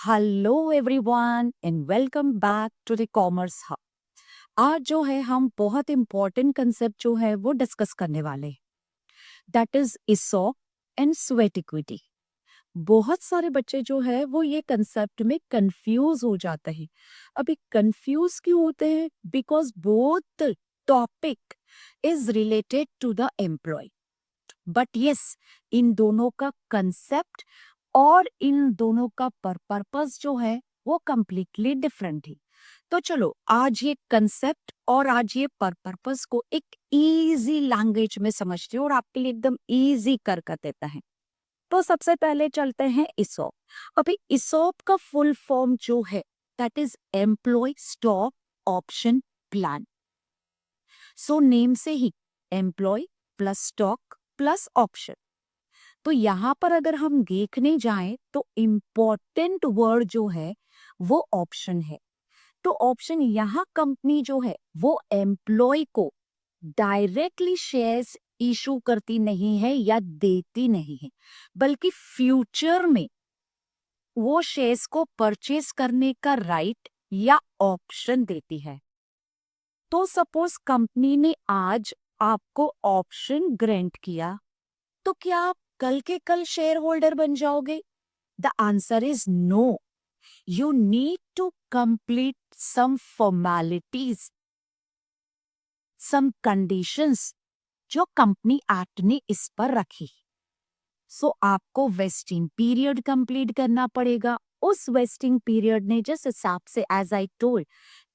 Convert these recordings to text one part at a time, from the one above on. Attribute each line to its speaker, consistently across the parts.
Speaker 1: Hello everyone and welcome back to the commerce hub. आज जो है हम बहुत इंपॉर्टेंट कंसेप्ट जो है वो डिस्कस करने वाले हैं, that is ESOP and sweat equity. बहुत सारे बच्चे जो है वो ये कंसेप्ट में कंफ्यूज हो जाते हैं। अभी कंफ्यूज क्यों होते हैं? Because both topic is related to the employ, but yes इन दोनों का कंसेप्ट और इन दोनों का पर्पस जो है वो कंप्लीटली डिफरेंट है। तो चलो आज ये कंसेप्ट और आज ये पर्पस को एक इजी लैंग्वेज में समझते हैं और आपके लिए एकदम इजी कर देता है। तो सबसे पहले चलते हैं इसोप। अभी इसोप का फुल फॉर्म जो है that is employ stock option plan. So name से ही employ plus stock plus option. तो यहाँ पर अगर हम देखने जाएं तो इम्पोर्टेंट वर्ड जो है वो ऑप्शन है। तो ऑप्शन यहाँ कंपनी जो है वो एम्प्लॉय को डायरेक्टली शेयर्स इशू करती नहीं है या देती नहीं है, बल्कि फ्यूचर में वो शेयर्स को परचेज करने का राइट या ऑप्शन देती है। तो सपोज कंपनी ने आज आपको ऑप्शन ग्रांट किया, तो क्या आप कल के कल शेयर होल्डर बन जाओगे? The answer is no. You need to complete some formalities, some conditions जो कंपनी एक्ट ने इस पर रखी। सो आपको वेस्टिंग पीरियड कंप्लीट करना पड़ेगा। उस वेस्टिंग पीरियड ने जिस हिसाब से एज आई टोल्ड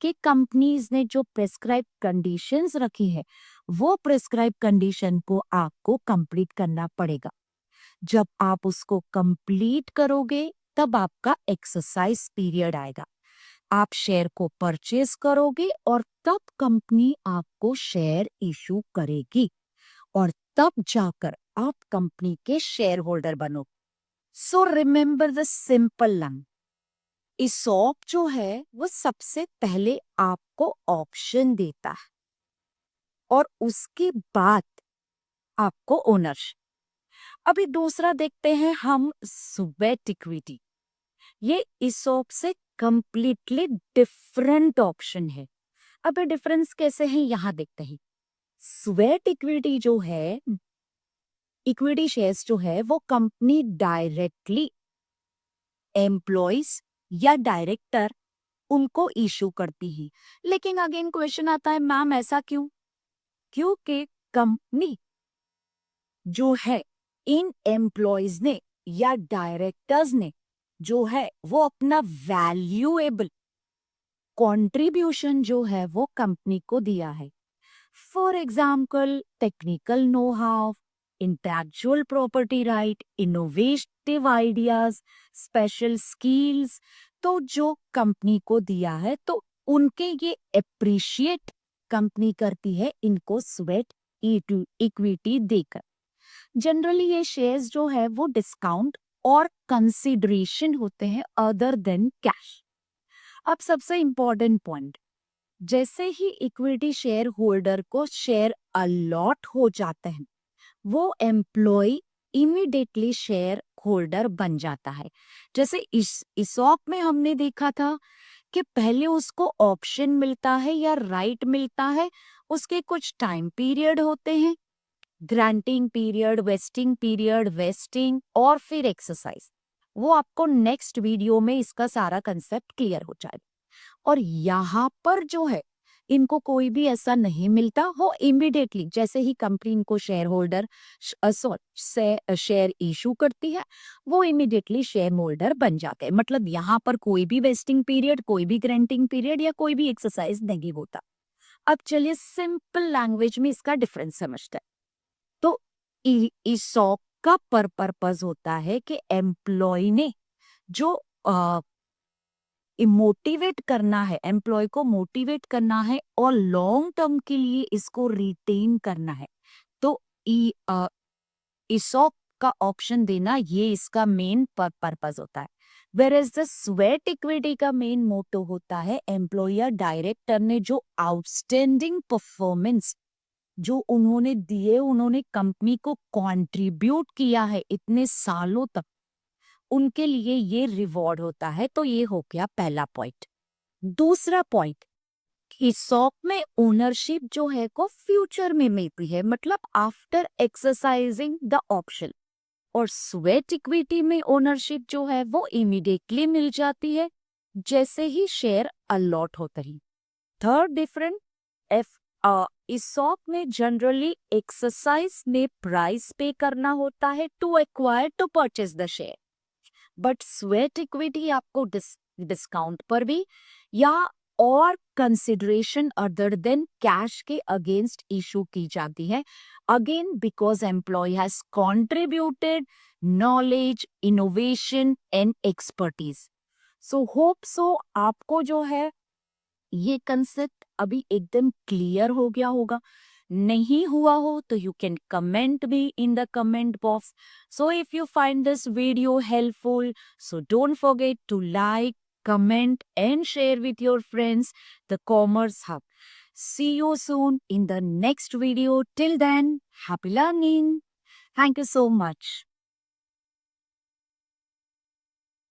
Speaker 1: कि कंपनीज ने जो प्रेस्क्राइब कंडीशंस रखी है वो प्रेस्क्राइब कंडीशन को आपको कंप्लीट करना पड़ेगा। जब आप उसको कंप्लीट करोगे तब आपका एक्सरसाइज पीरियड आएगा। आप शेयर को परचेज करोगे और तब कंपनी आपको शेयर इशू करेगी और तब जाकर आप कंपनी के शेयर होल्डर बनो। So remember the simple line. ESOP जो है वो सबसे पहले आपको ऑप्शन देता है और उसके बाद आपको ओनरशिप। अभी दूसरा देखते हैं हम स्वेट इक्विटी। ये ESOP से कंप्लीटली डिफरेंट ऑप्शन है। अब ये डिफरेंस कैसे है यहाँ देखते हैं। स्वेट इक्विटी जो है, इक्विटी शेयर्स जो है वो कंपनी डायरेक्टली एम्प्लॉयज या डायरेक्टर उनको इशू करती है। लेकिन अगेन क्वेश्चन आता है, मैम ऐसा क्यों? क्योंकि कंपनी जो है इन एम्प्लॉयज ने या डायरेक्टर्स ने जो है वो अपना वैल्यूएबल कंट्रीब्यूशन जो है वो कंपनी को दिया है। For example technical know how, intellectual property right, innovative ideas, special skills, तो जो कंपनी को दिया है तो उनके ये अप्रिशिएट कंपनी करती है इनको स्वेट इक्विटी देकर। जनरली ये शेयर्स जो है वो डिस्काउंट और कंसिडरेशन होते हैं अदर देन कैश। अब सबसे इंपॉर्टेंट पॉइंट, जैसे ही इक्विटी शेयर होल्डर को शेयर अलॉट हो जाते हैं वो एम्प्लॉय इमीडिएटली शेयर होल्डर बन जाता है। जैसे इस ESOP में हमने देखा था कि पहले उसको ऑप्शन मिलता है या राइट मिलता है, उसके कुछ टाइम पीरियड होते हैं, ग्रांटिंग पीरियड, वेस्टिंग और फिर एक्सरसाइज। वो आपको नेक्स्ट वीडियो में इसका सारा कंसेप्ट क्लियर हो जाएगा। और यहाँ पर जो है इनको कोई भी ऐसा नहीं मिलता, वो इमीडिएटली जैसे ही कंपनी इनको शेयर होल्डर शेयर इशू करती है वो इमीडिएटली शेयर होल्डर बन जाते हैं। मतलब यहाँ पर कोई भी वेस्टिंग पीरियड, कोई भी ग्रांटिंग पीरियड या कोई भी एक्सरसाइज नहीं होता। अब चलिए सिंपल लैंग्वेज में इसका डिफरेंस समझते हैं। तो ESOP का पर्पस होता है कि एम्प्लॉय ने जो मोटिवेट करना है, एम्प्लॉय को मोटिवेट करना है और लॉन्ग टर्म के लिए इसको रिटेन करना है। तो ESOP का ऑप्शन देना ये इसका मेन पर्पस होता है। वेयर द स्वेट इक्विटी का मेन मोटो होता है एम्प्लॉयर डायरेक्टर ने जो आउटस्टैंडिंग परफॉर्मेंस जो उन्होंने दिए, उन्होंने कंपनी को कंट्रीब्यूट किया है इतने सालों तक, उनके लिए ये रिवॉर्ड होता है। तो ये हो गया पहला पॉइंट। दूसरा पॉइंट, ESOP में ओनरशिप जो है को फ्यूचर में मिलती है, मतलब आफ्टर एक्सरसाइजिंग द ऑप्शन। और स्वेट इक्विटी में ओनरशिप जो है वो इमीडिएटली मिल जाती है जैसे ही शेयर अलॉट होते ही। थर्ड डिफरेंट, एफ ESOP में जनरली एक्सरसाइज में प्राइस पे करना होता है to acquire to purchase the share, but sweat equity आपको डिस्काउंट पर भी या और कंसिडरेशन अदर देन कैश के अगेंस्ट इशू की जाती है, again because employ has contributed knowledge, innovation and expertise. So hope so आपको जो है ये कंसेप्ट अभी एकदम क्लियर हो गया होगा। नहीं हुआ हो तो यू कैन कमेंट भी in the comment box. So if you find this video helpful, so don't forget to like, comment and share with your friends the Commerce Hub. See you soon in the next video. Till then, happy learning. Thank you so much.